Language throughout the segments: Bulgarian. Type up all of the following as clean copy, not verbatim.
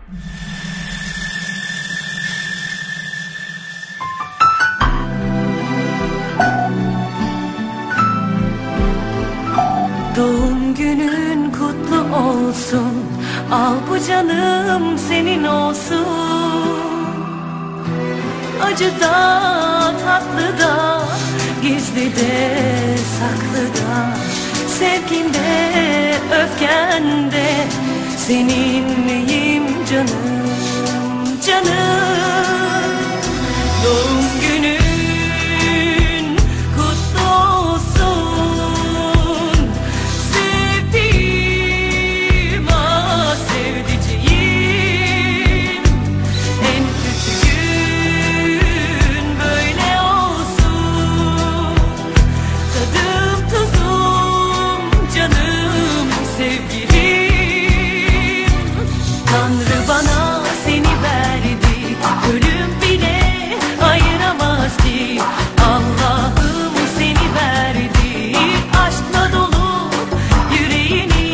Doğum günün kutlu olsun, al bu canım senin olsun. Acı da tatlı da, gizli de saklı da, sevginde öfkende seninleyim canım, canım. Doğum günün kutlu olsun, sevdiğim ah sevdiceğim. En kötü gün böyle olsun, tadım tuzum canım sevgilim. Tanrı bana seni verdi, ölüm bile ayıramaz ki. Allah'ım seni verdi, aşkla dolu yüreğini.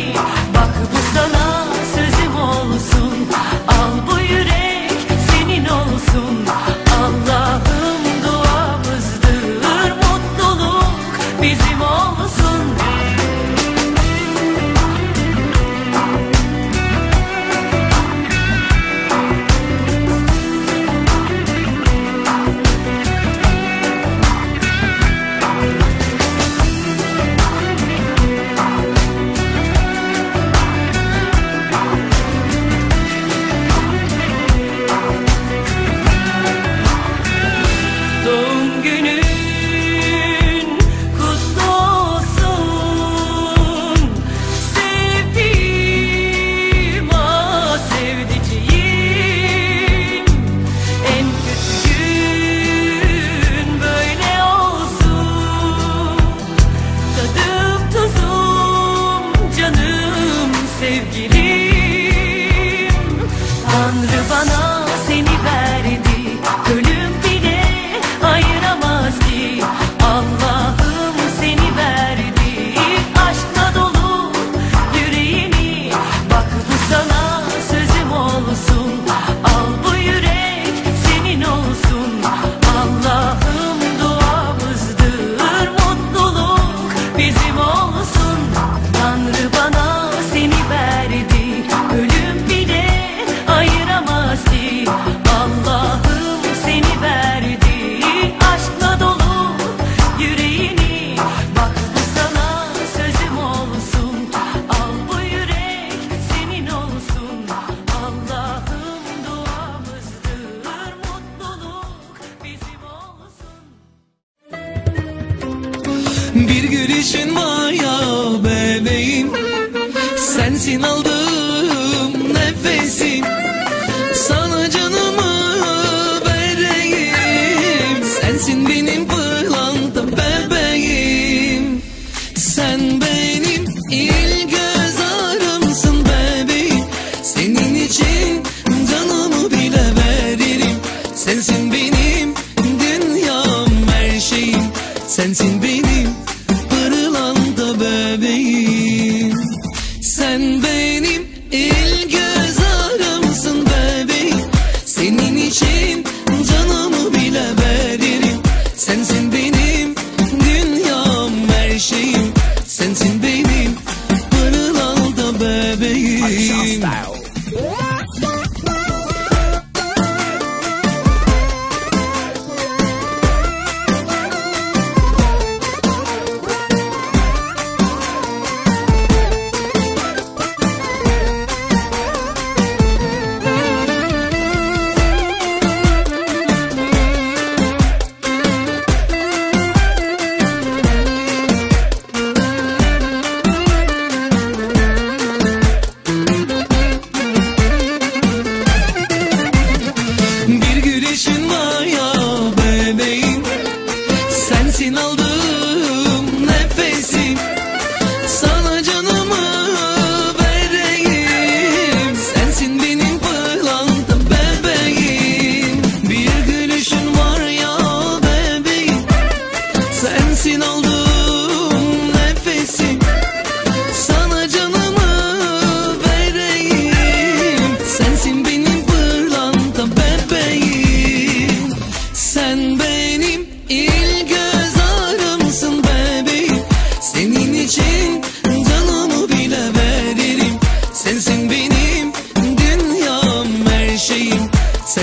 Bak bu sana sözüm olsun, al bu yürek senin olsun. Allah'ım duamızdır, mutluluk bizim olsun. Doğum günün kutlu olsun, sevdiğim ah sevdiceğim. En kötü gün böyle olsun, tadım tuzum canım sevgilim. Tanrı bana seni verdi, ölüm bile ayıramaz ki. Allah'ım seni verdi, aşkla dolu yüreğini. Bak bu sana sözüm olsun, al bu yürek senin olsun. Allah'ım duamızdır, mutluluk bizim olsun. Tanrı bana seni verdi, ölüm bile ayıramaz ki.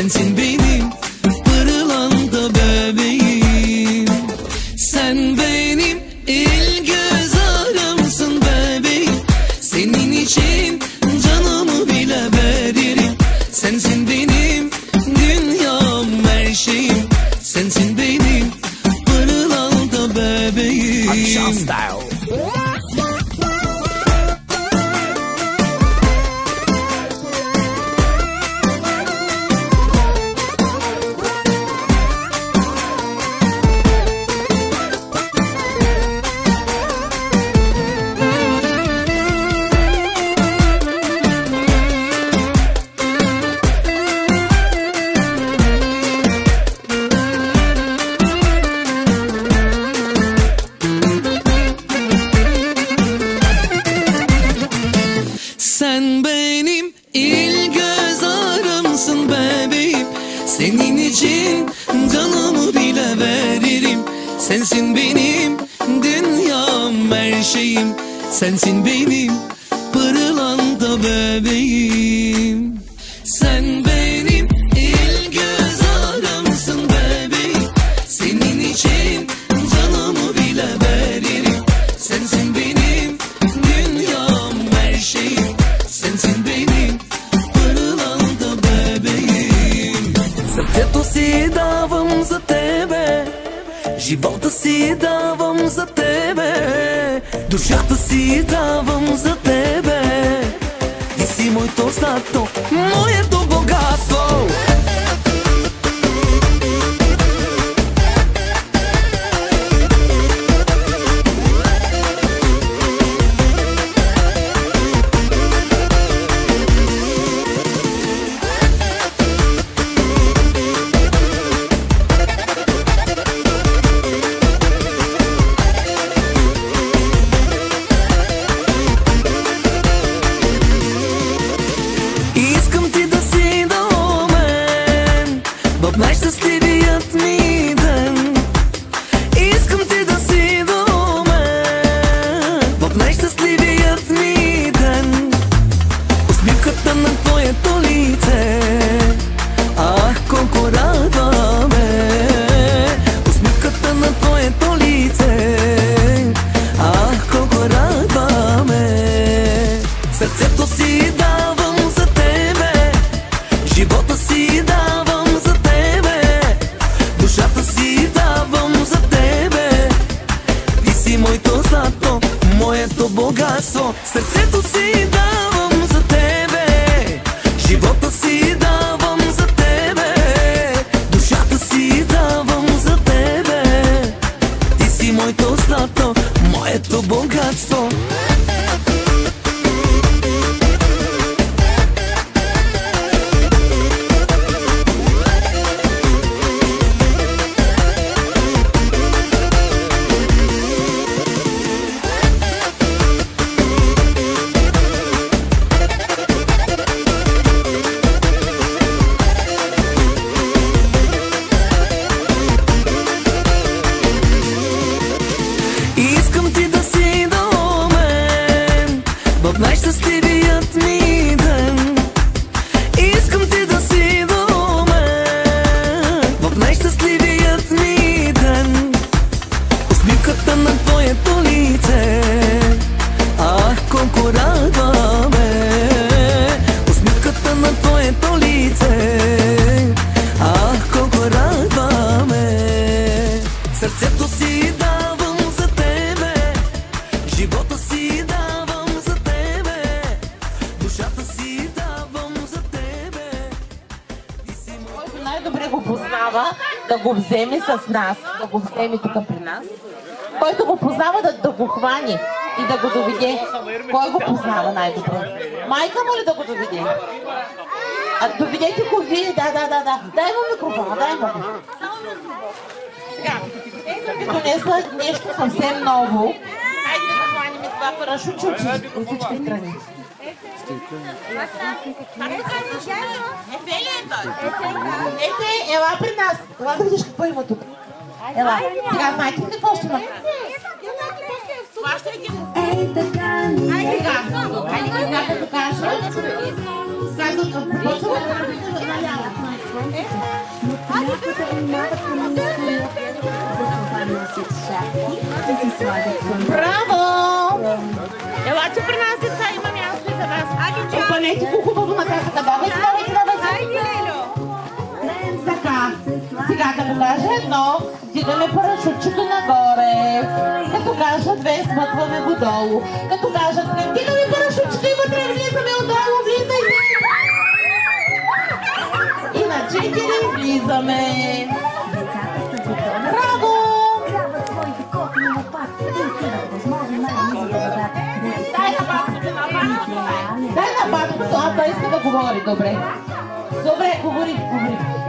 Sensin benim pırlanta bebeğim. Sen benim el göz ağrımsın bebeğim. Senin için canımı bile veririm. Sensin benim dünyam, her şeyim. Sensin benim pırlanta bebeğim. Akşam Style. Sen benim il göz ağrımsın bebeğim. Senin için canımı bile veririm. Sensin benim dünyam, her şeyim. Sensin benim pırlanta bebeğim. Sen benim il göz ağrımsın bebeğim. Senin için canımı bile veririm. Sensin benim dünyam, her şeyim. Sensin benim pırlanta bebeğim. Сърцето си давам за тебе, живота си давам за тебе, душата си давам за тебе. Ти си моето злато, моето богатство. Искам ти да си до мен в най-щастливият ми ден. Искам ти да си до мен в най-щастливият ми ден. Усмивката на твоето лице, ах, колко радва ме. Усмивката на твоето лице, ах, колко радва ме. Сърцето си давам за тебе, живота си давам за тебе, душата си давам за тебе. Ти си моето злато, моето богатство. Сърцето си давам за тебе, живота си давам за тебе, душата си давам за тебе. Ти си моето злато, моето богатство. Искам ти да си до мен в най-щастливият ми ден. Искам ти да си до мен в най-щастливият ми ден. Усмивката на твоето лице, ах, колко радва ме. Усмивката на твоето лице, ах, колко радва ме. Сърцето си давам за тебе, живота си давам за тебе, душата си давам за тебе. Който най-добре го познава, да го вземе с нас, да го вземе тук при нас. Който го познава, да го хвани и да го доведе. Кой го познава най-добре? Майка му ли да го доведе? Доведете го вие, да. Дай му микрофона, дай му. Сега, искам ви донесла нещо съвсем ново. Хайде да хванем това парашутче от всички страни. Ете, ела при нас. Ела да видиш какво има тук. Ела, сега знаете ли какво ще има? Това ще ги... Ей, така. Ай, сега. Айде, как да кажа. Казват, почваме да налява. слънцето, но понякога внимават към мисия, затова носят шапки и си слагат слънце. Браво! Елате при нас, деца, има място и за вас. Опалете го хубаво на касата. Давайте. Така, сега да го кажа едно, вдигаме парашутчето нагоре. Като кажа две, смътваме го долу. Като кажа три, вдигаме парашутчето и вътре влизаме отдолу, влизайте. И на 4 влизаме. Децата са готови. Браво! Грабват своите кофи на лопатки и отиват възможно най-близо до водата, където Дай на батото, а той иска да говори, добре. Добре, говори.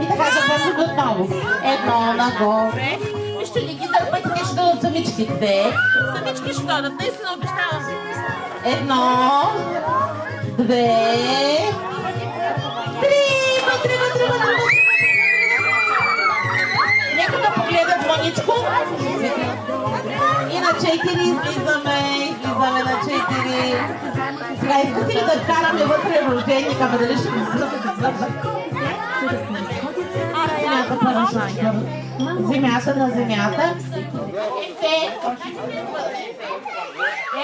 И така започваме отново. Едно нагоре. Вижте ли ги дърпайте, те ще дадат самички. Две. Самички ще дадат, наистина обещавам. Едно. Две. Три. Нека да погледам мъничко. И на 4 излизаме на 4. Сега искате ли да вкараме вътре рожденика, ама дали ще го земята на земята.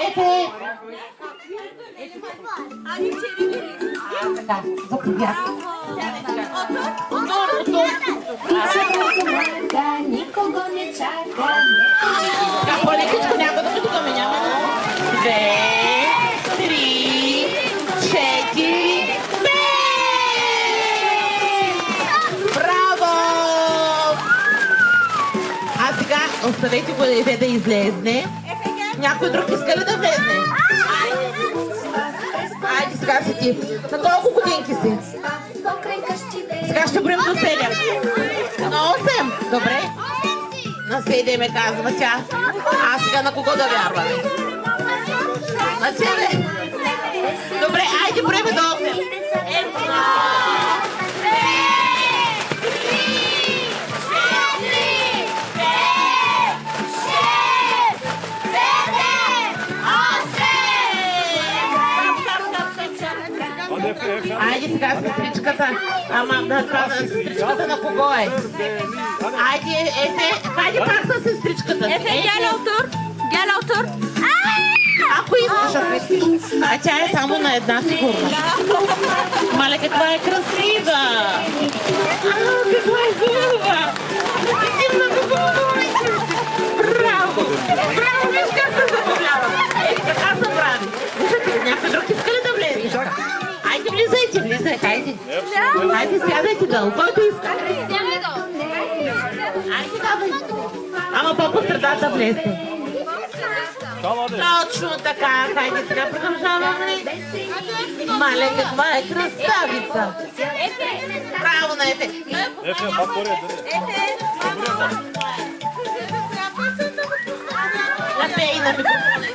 Ете. Така, заповядайте. никого не чака. Така, по-лекичко някой да потикаме, няма. 2, 3, 4, 5! Браво! А сега оставете го да излезне. Някой друг иска ли да влезне? Айде сега си ти. На колко годинки си? Сега ще броим до 7. На 8? Добре. На 7 ме казва тя. А сега на кого да вярваме? На тебе? Добре, айде броим до 8. Айде сега сестричката. Ама сестричката на кого е? Айде, хайде пак с сестричката. Гел автор. Ако искаш, а тя е само на една сигурна. Мале, каква е красива! Каква е хубава! Ти много хубава! Браво! Браво, виж как се забавлява! Така се прави. Виждате, някой друг иска ли да влезе? Хайде, влизай, хайде. Хайде, сядайте долу, който иска. Айде, давай. Ама по средата влезте. Точно така, хайде сега продължаваме. Мале, каква е красавица. Браво на Ефе. Напей на микрофона.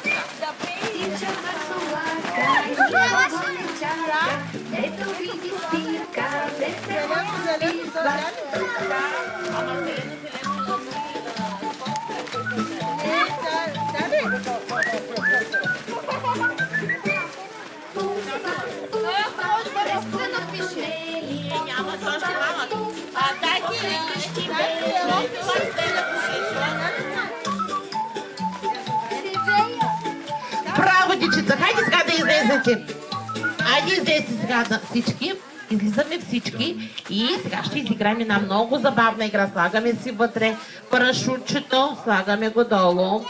Ето види спирка, Браво, дечица! Хайде сега да излезете. Айде излезте сега всички. Излизаме всички и сега ще изиграем една много забавна игра. Слагаме си вътре парашутчето, слагаме го долу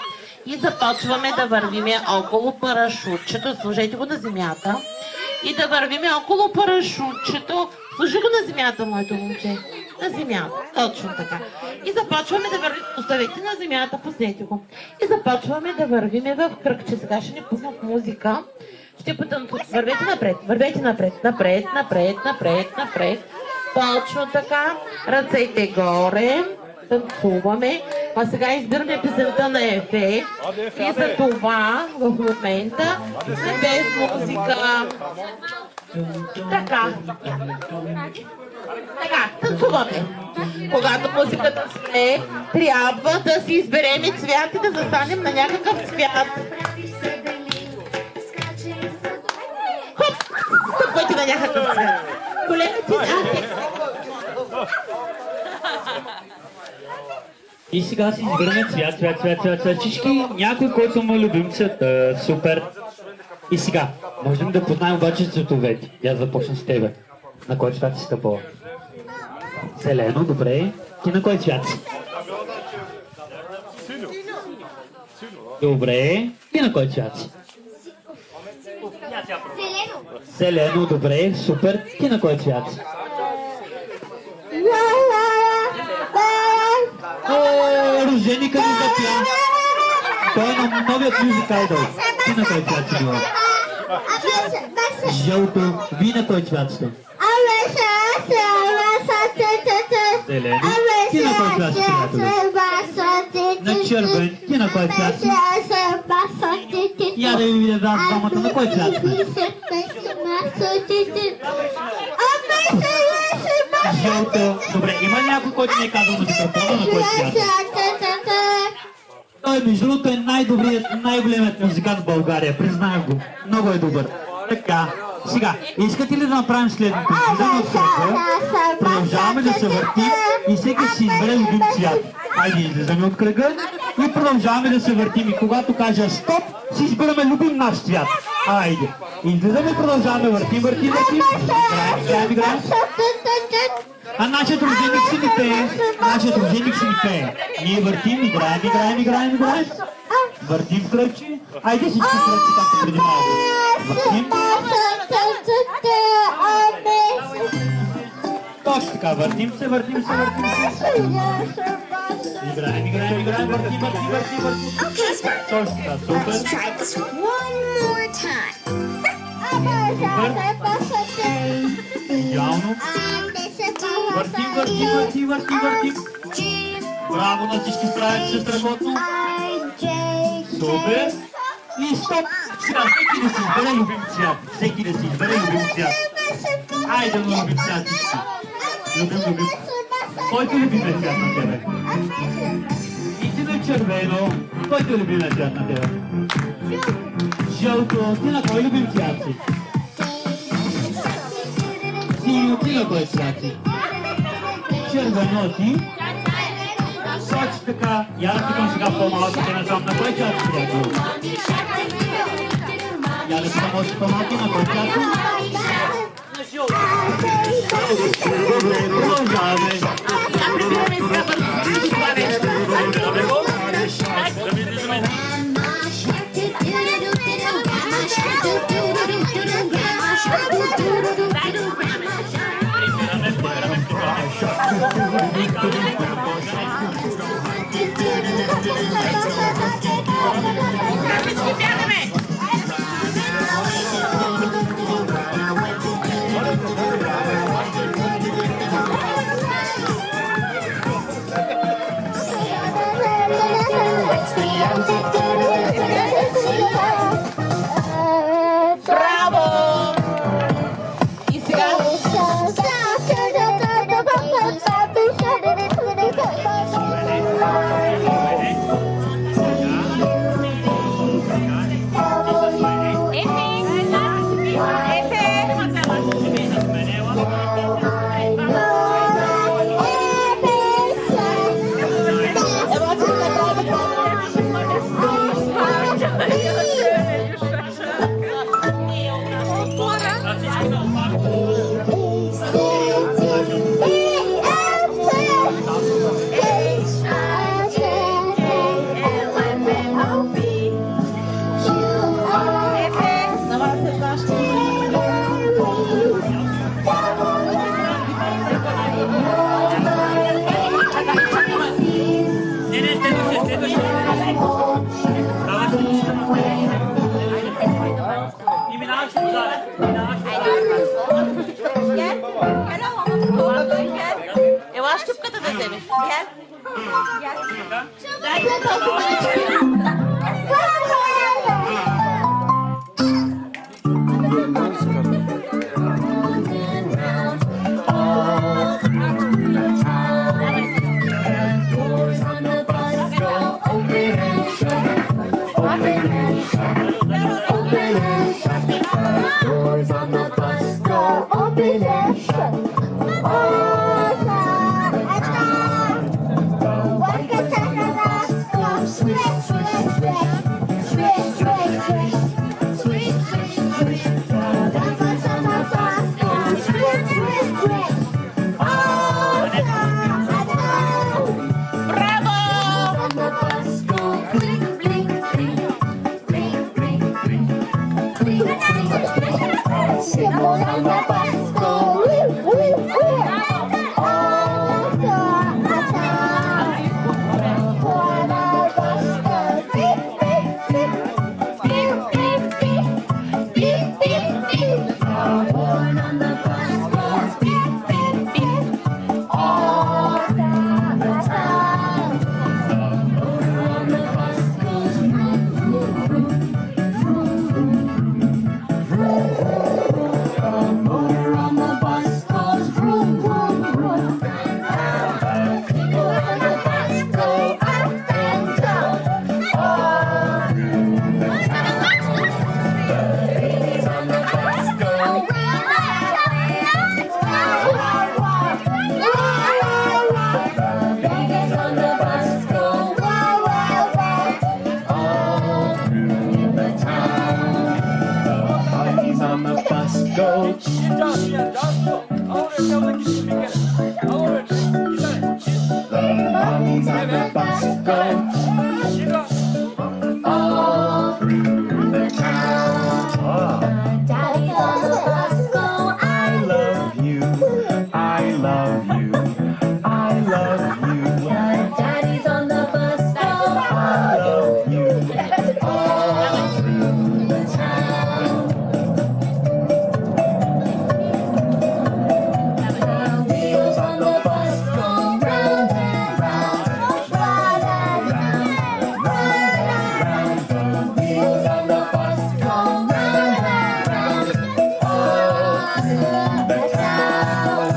и започваме да вървиме около парашутчето. Сложете го на земята и да вървиме около парашутчето. Сложи го на земята, моето момче. На земята. Точно така. И започваме да вървим. Оставете на земята, пуснете го. И започваме да вървиме в кръгче. Сега ще ни пуснат музика. Ще потанцуваме. Вървете напред. Точно така. Ръцете горе. Танцуваме. А сега избираме песента на Ефе. И за това в момента без музика. Така, танцуваме. Когато музиката спре, трябва да си изберем цвят и да застанем на някакъв цвят. Хоп! Стъпвайте на някакъв цвят. Колега ти, И сега си избираме цвят. Всички, някой, който му е любимцът. Супер. И сега, можем да познаем обаче цветовете. Я започна с тебе. На кой цвят си стъпала? Зелено, добре. Ти на кой цвят си? Добре. Ти на кой цвят си? Зелено, добре. Супер. Ти на кой цвят си? Роженика ни запя. Той е на новият мюзикъл дол. Ти на кой цвят си била? Жълто. Ви на кой цвят сте? Зелено. Ти на кой цвят си, приятели? На червен. Ти на кой цвят си? Я да ви видя вас двамата. На кой цвят сте? Жълто. Добре, има ли някой, който не е казал на микрофона на кой цвят? Той между другото е най-добрият, най-големият музикант в България. Признавам го. Много е добър. Така. Сега, искате ли да направим следното? Излизаме от кръга, продължаваме да се въртим и всеки си избере любим цвят. Айде, излизаме от кръга и продължаваме да се въртим. И когато кажа стоп, си избираме любим наш цвят. Айде. Излизаме, продължаваме, въртим. Играем. А нашият роженик си ни пее. Ние въртим, играем. Въртим кръгче. Айде всички кръгче, както преди малко. Въртим. Точно така, въртим се. Играем, въртим. Точно така, супер. Идеално. Въртим. Браво на всички, справят се страхотно. Супер. И стоп. Сега всеки да си избере любим цвят. Айде да любим цвят всички. Любим. Който любиме цвят на тебе? И ти на червено. Който любиме цвят на тебе? Жълто. Ти на кой любим цвят си? Синьо. Ти на кой цвят си? Червено ти? Точно така. Я да питам сега по-малките насам. На кой цвят си, приятел? Я да питам още по-малки. На кой цвят си? На жълто. Продължаваме. Браво! И сега? Ела щупката да вземеш. Doors on the bus go open and shut all the time. Mommy's on the bus go all through the town. Daddy's on the bus go. I love you, I love you, I love you. Daddy's on the bus go. I love you all through the town. The wheels on the bus go round and round, round and round, round and round. The wheels on the bus go round and round, all through the town.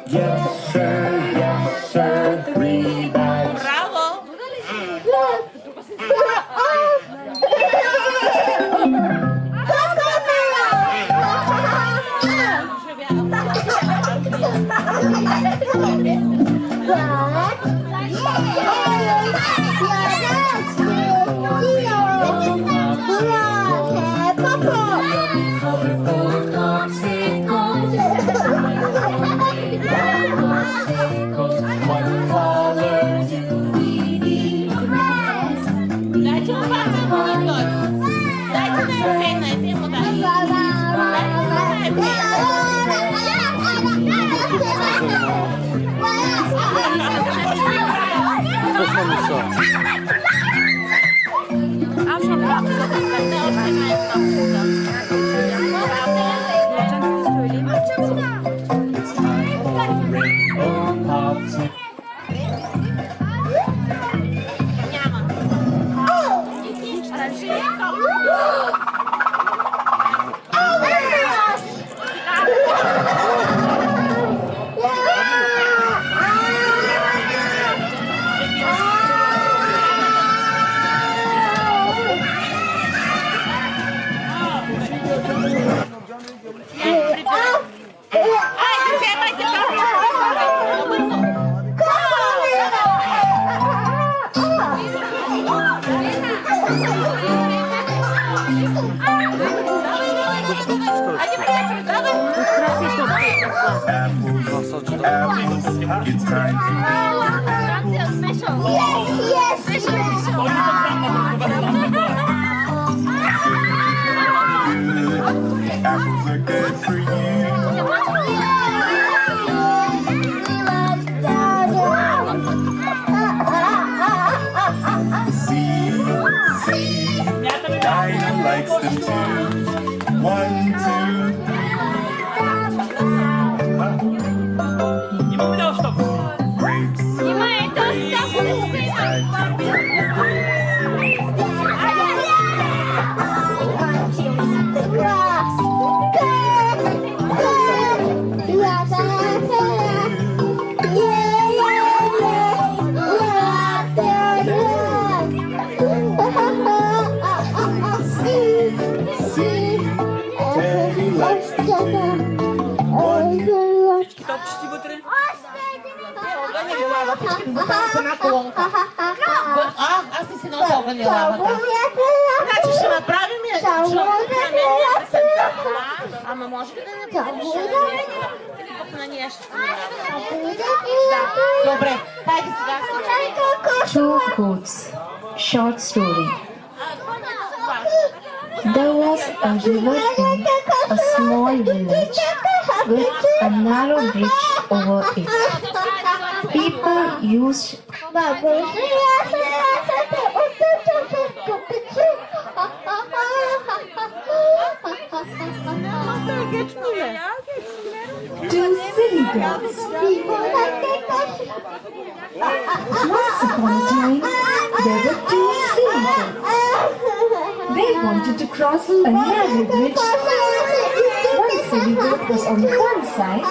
Yes sir, 3 bags. Браво! Colorful popsicles. What color do we need? Дайте му пата монитор. Дайте да е фейна, те му дай. Rainbow popsicles. It's time apples are good for you. See, Dinah likes them too. 1, 2, 3. Grapes. See, Daddy likes them too. 1, 2, Аз не си нося огънилавата. Значи ще направим Ама може ли да не будеш на нея ще Добре, хайде сега. Two Goats Short Story. There was a river in a small village with a narrow bridge over it. People used Two silly dogs. Once upon a time, there were two silly dogs. They wanted to cross a narrow bridge. One silly dog was on one side,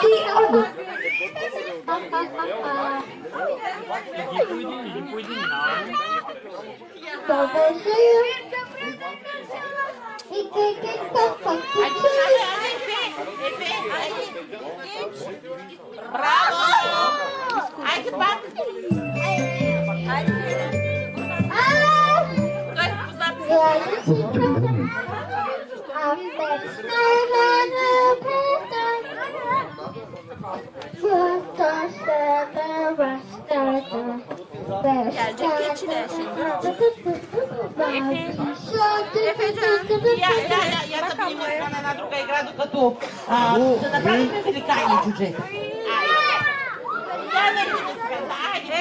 the other. Браво! Айде пак! Той позад. Я да приема на една друга игра, докато да направим великани джуджета.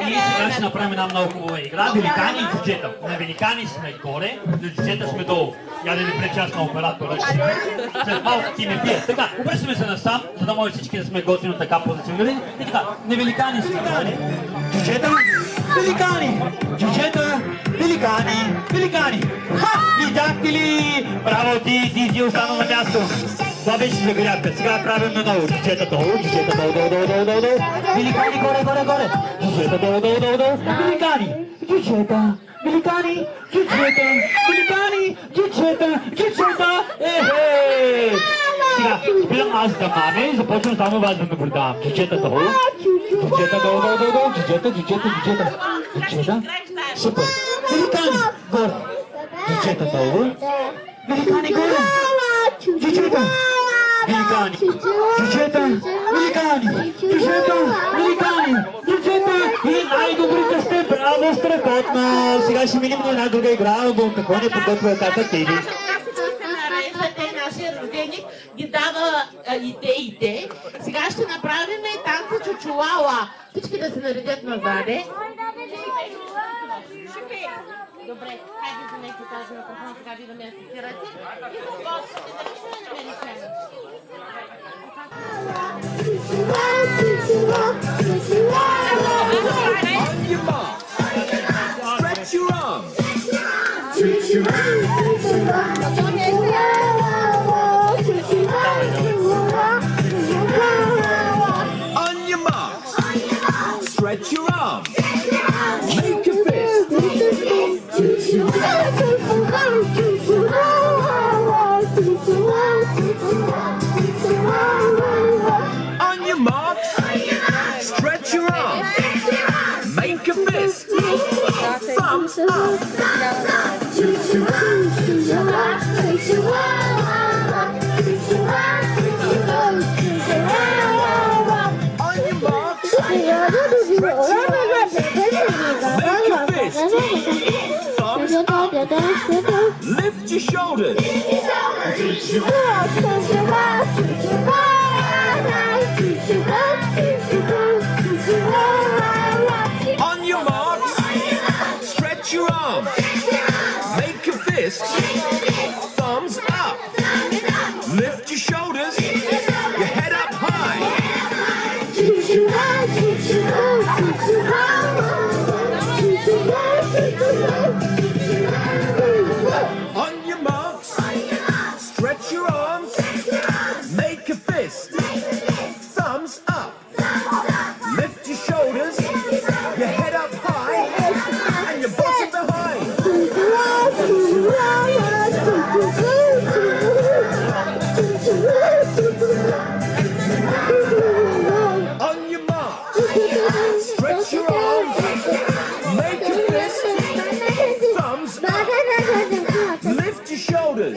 Ние сега ще направим една много хубава игра. Великани и джуджета. На великани сме горе, на джуджета сме долу. Я да ви преча аз на оператора. След малко ти ме пие. Така, обръщаме се насам, за да може всички да сме готвено така позиционирани. И така, на великани сме горе. Джуджета, великани. Джуджета, великани, великани. Ха! Видяхте ли? Браво ти остана на място. Това беше загрявка. Сега правим наново. Джуджета долу, джуджета долу. Великани горе. Джуджета долу. Великани. Джуджета. Великани. Джуджета. Ехе! Сега, спирам аз да маме и започвам само вас да наблюдавам. Джуджета долу. Джуджета долу. Джуджета. Супер. Великани. Горе. Джуджета долу. Великани горе. Джуджета. Великани. И най-добрите сте, браво, страхотно! Сега ще минем на една друга игра, но какво не подготвя тата Теди? Нашия рожденик ги дава идеите. Сега ще направим танца чучулала. Всички да се наредят назаде. Добре, хайде вземете тази микрофон, сега ви да ме асистирате. И започвате да чуем американци. On your mark, stretch your arms. On your mark, stretch your arms. Make a fist. On your mark, stretch your arms. Make a fist. Thumbs up. On your mark, stretch your arms. Make a fist. Thumbs up. Lift your shoulders. On your marks, stretch your arms. Make a fist. Thumbs up. Lift your shoulders. Your head up high. On your marks, stretch your arms. Make a fist. Thumbs up. Lift your shoulders. Your head up high. And your bottom behind. On your mark, stretch your arms. Make a fist. Thumbs up. Lift your shoulders.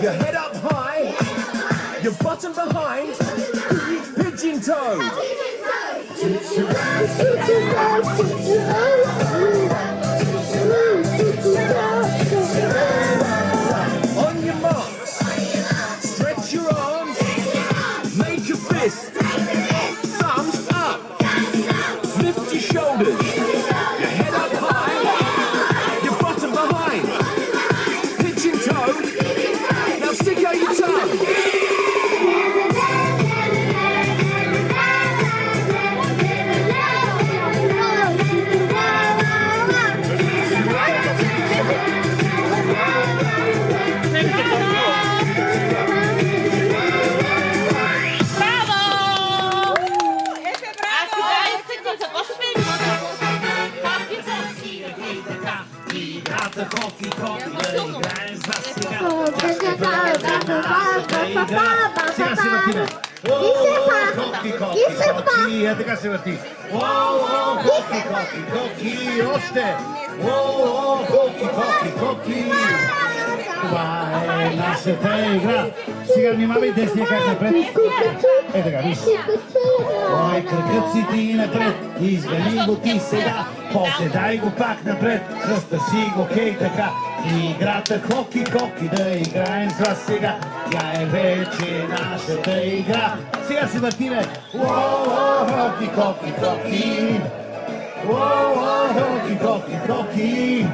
Your head up high. Your bottom behind. Pigeon toed. On your marks, stretch your arms. Make a fist. Thumbs up. Lift your shoulders. Your head up high. Your bottom behind. Pigeon toed. Now stick out your tongue. играем с вас сега. Сега се въртиме. Коки, коки, коки. Е, така се върти. Коки, коки, коки. Още. Коки, коки, коки. Това е нашата игра. Сега внимавай десния как напред. Е така, виж. Ой, кръгът си ти напред. Изгани го ти сега. После дай го пак напред. Разтърси го, хей така. Играта хоки-коки да играем с вас сега. Тя е вече нашата игра. Сега се въртиме. Хоки-коки-коки. Хоки-коки-коки.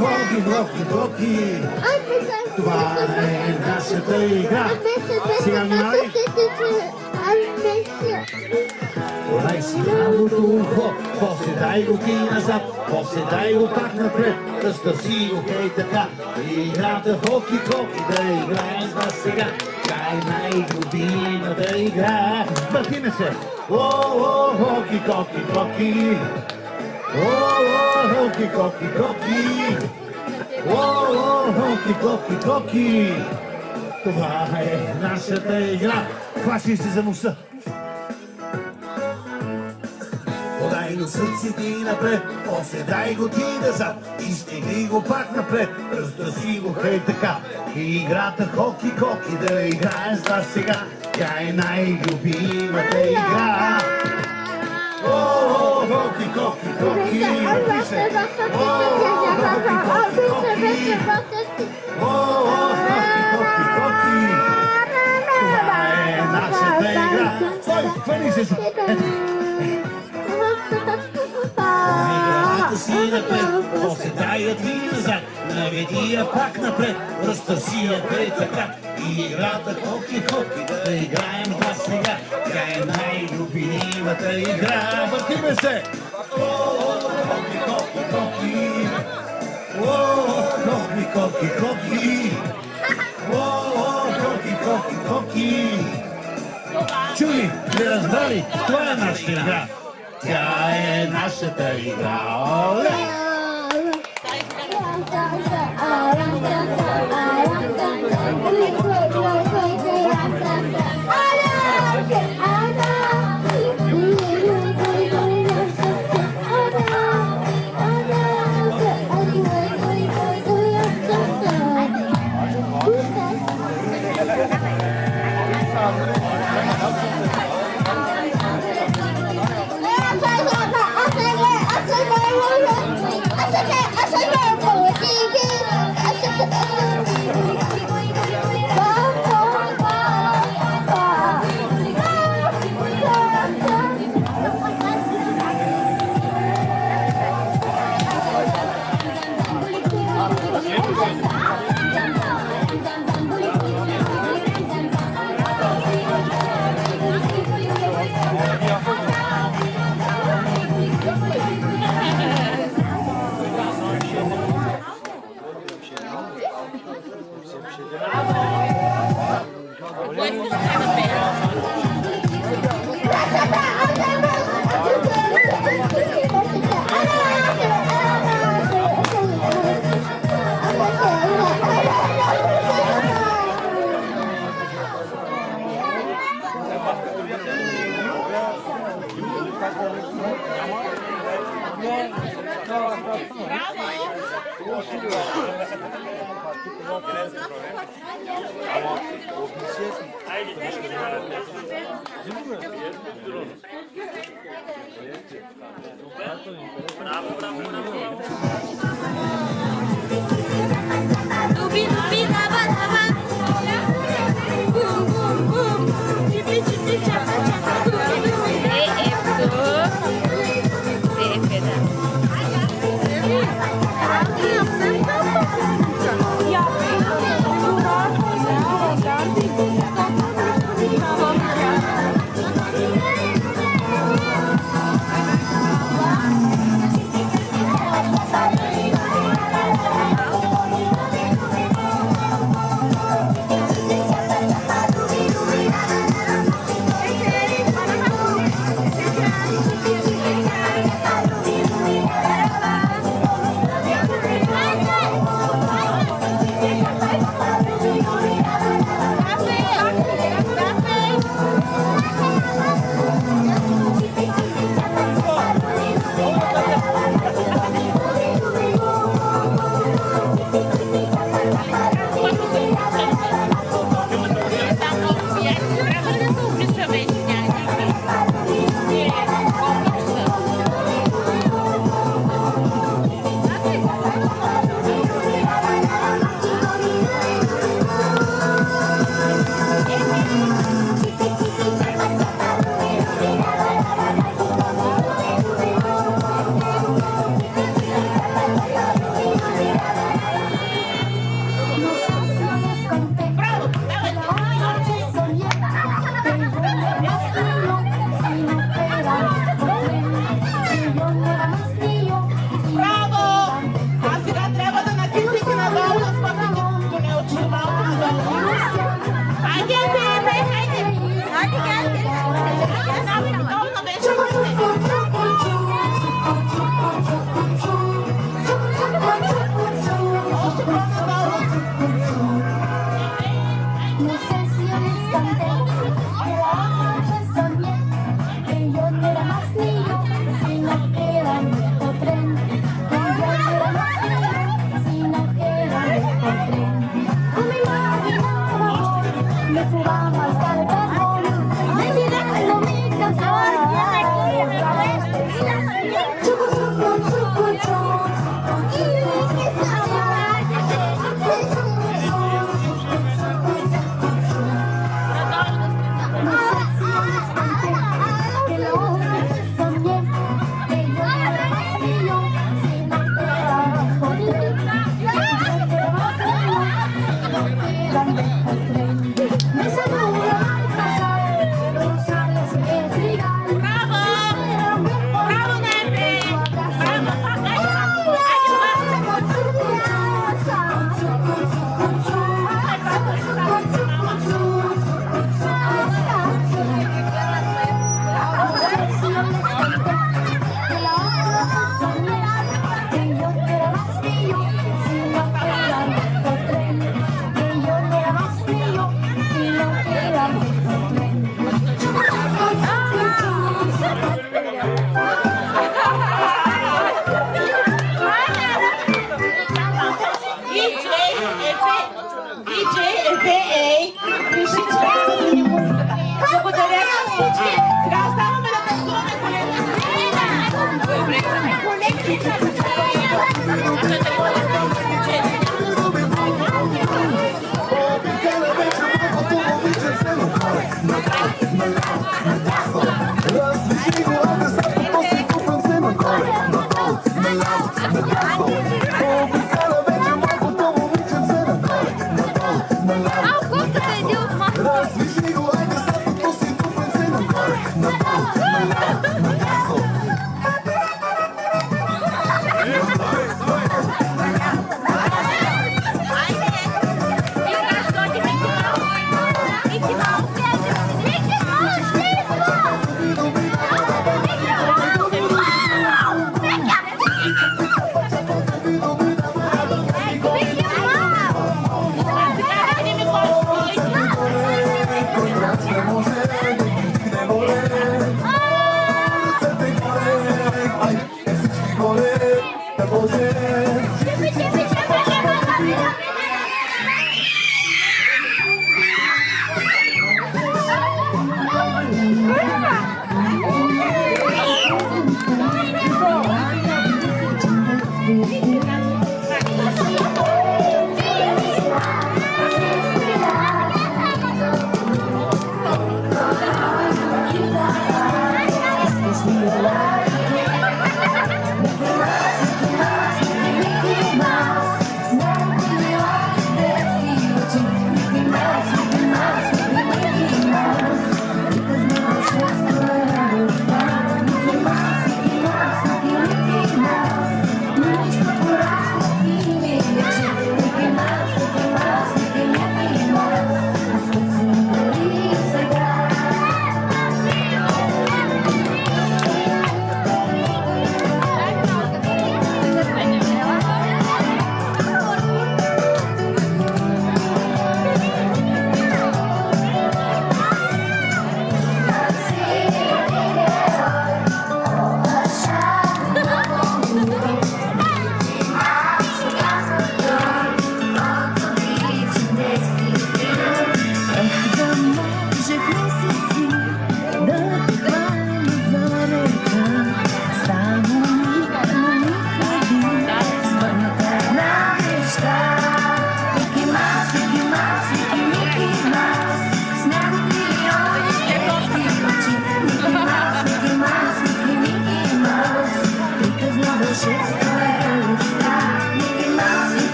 Хоки-коки-коки. Това е нашата игра. Сега внимавай. Дай си лявото ухо, после дай го ти назад, после дай го пак напред, разтърси го хей така. Играта хоки-коки да играем с вас сега. Тя е най-любимата игра. Въртиме се. Хоки-коки-коки. Хоки-коки-коки. Хоки-коки-коки. Това е нашата игра. Хващай се за носа. Подай носът си ти напред, после дай го ти назад, изтегли го пак напред, разтърси го хей така. Играта хоки-коки да играем с вас сега. Тя е най-любимата игра. Хоки-коки-коки. Хоки-коки-коки. Хоки-коки-коки. Това е нашата игра. Стой, хвани се. Играта си напред, после дай я ти назад, наведи я пак напред, разтърси я бе така. Играта хоки-хоки да играем вас сега. Тя е най-любимата игра. Въртиме се! Хоки-хоки-хоки. Хоки-хоки-хоки. Хоки-хоки-хоки. Чули, не разбрали? Това е нашата игра. Тя е нашата игра. ей, пиши, че трябва да сменим музиката. Благодаря на всички. Сега оставаме да танцуваме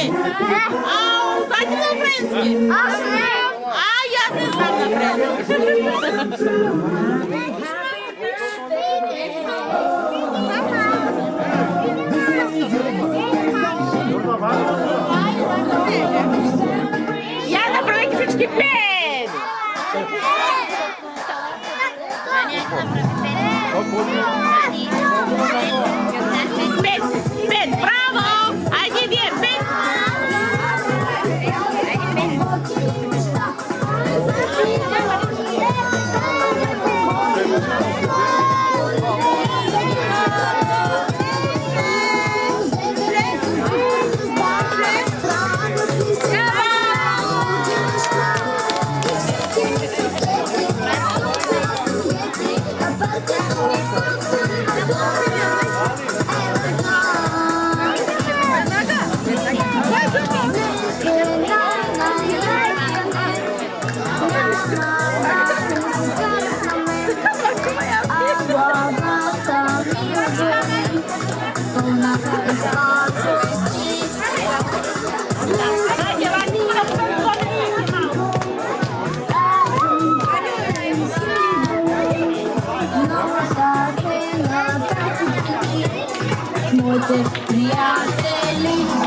френски? Знаете на френски? И аз не знам на френски. Я направих всички пет! Пет, браво! Айде вие, пет! Моите приятели.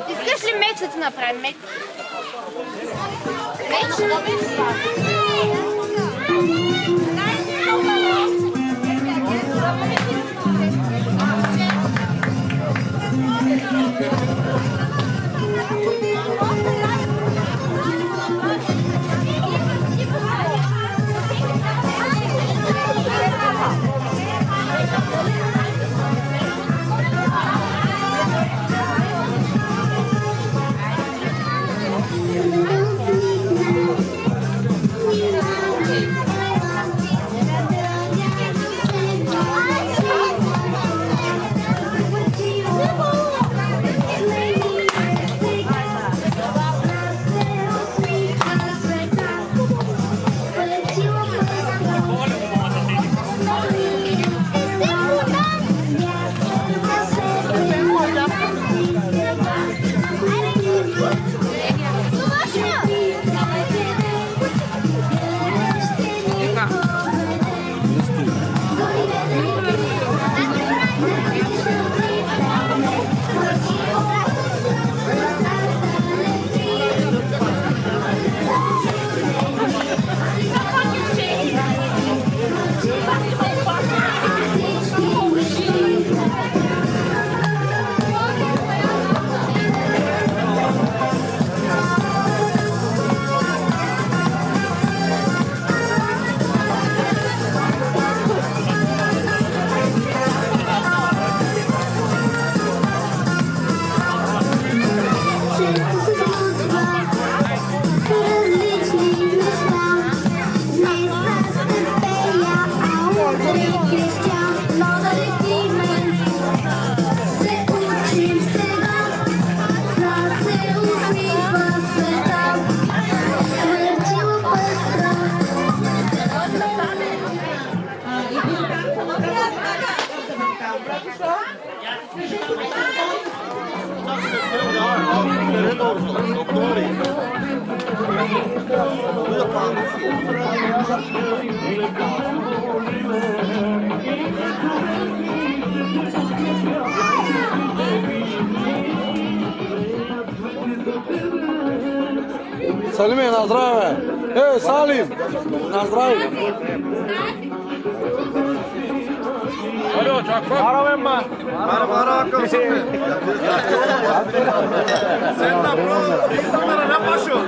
Искаш ли меч да ти направим? Меч? Салиме, на здраве! Салим! На здраве! Merhaba emma. Merhaba akıl sıfır. Sen de bro, insanlara ne başıyor?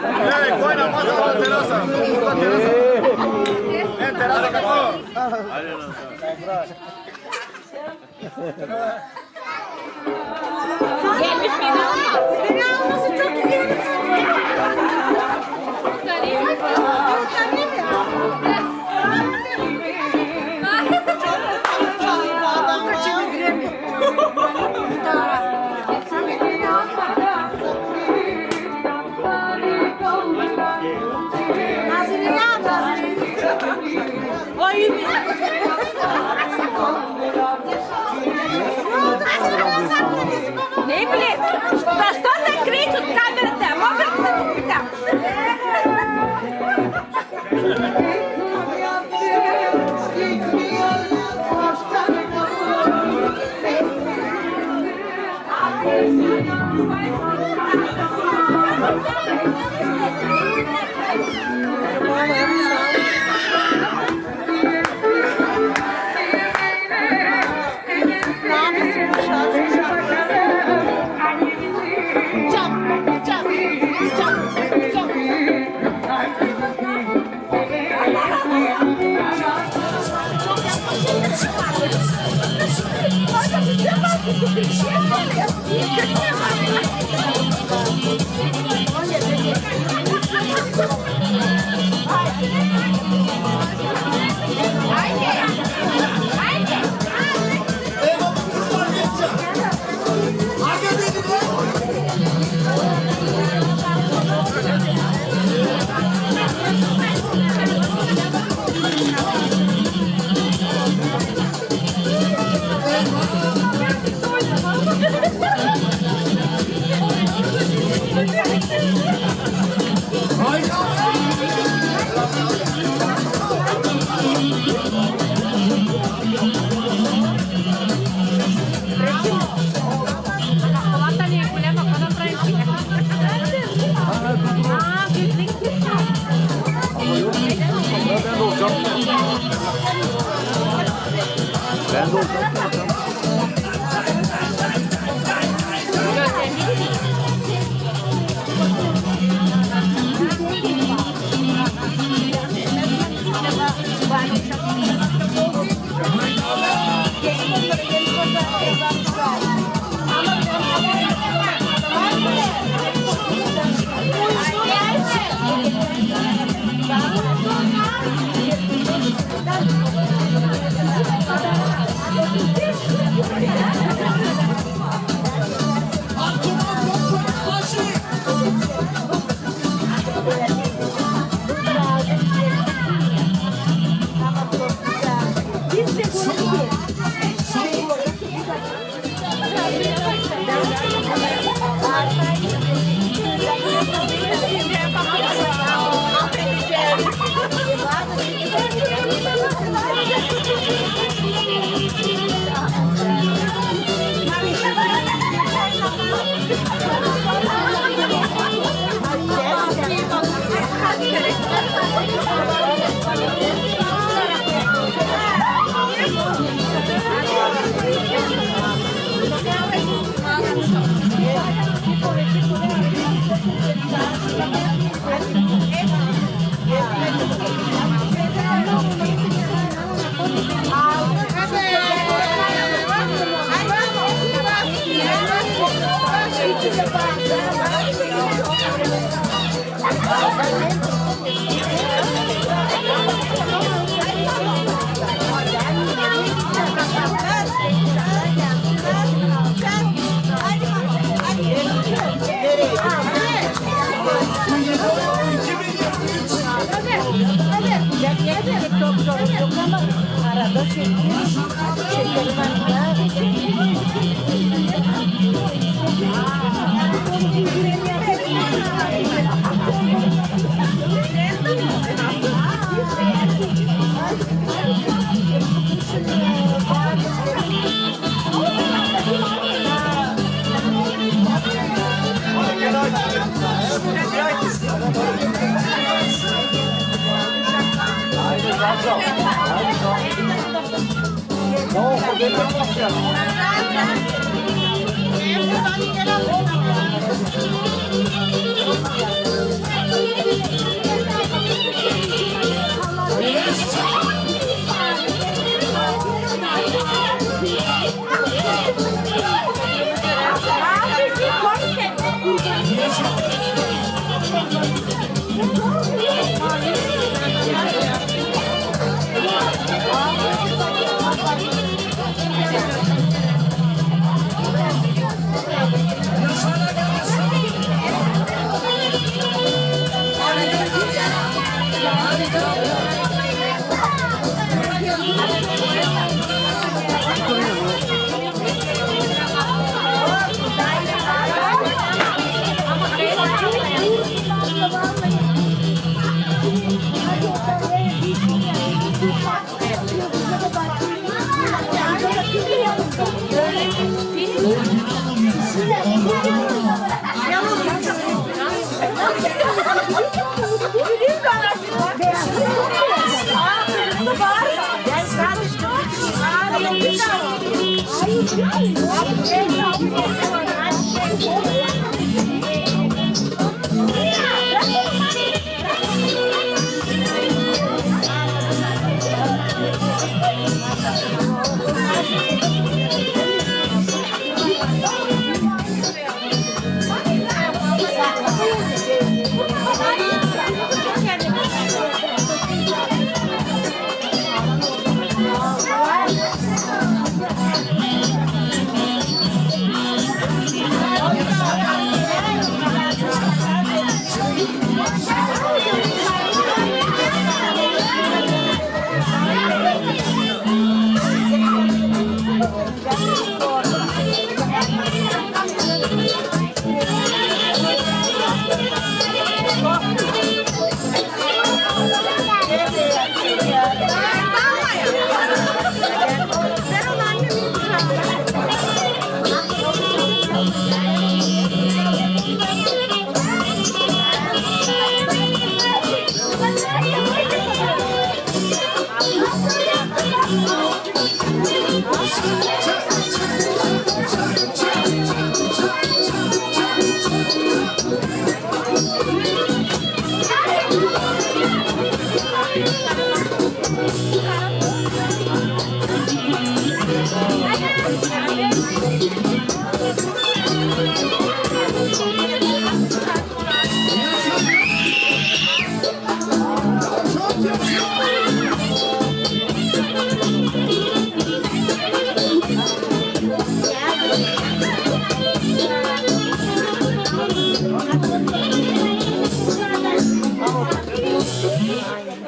Koyna masada terasa. Burada terasa. Terasa kapı. Gelmiş beni alma. Beni alması çok iyi. Не билет! Защо се криеш от камерата? Мога ли да го питам?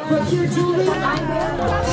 Put your jewelry on there.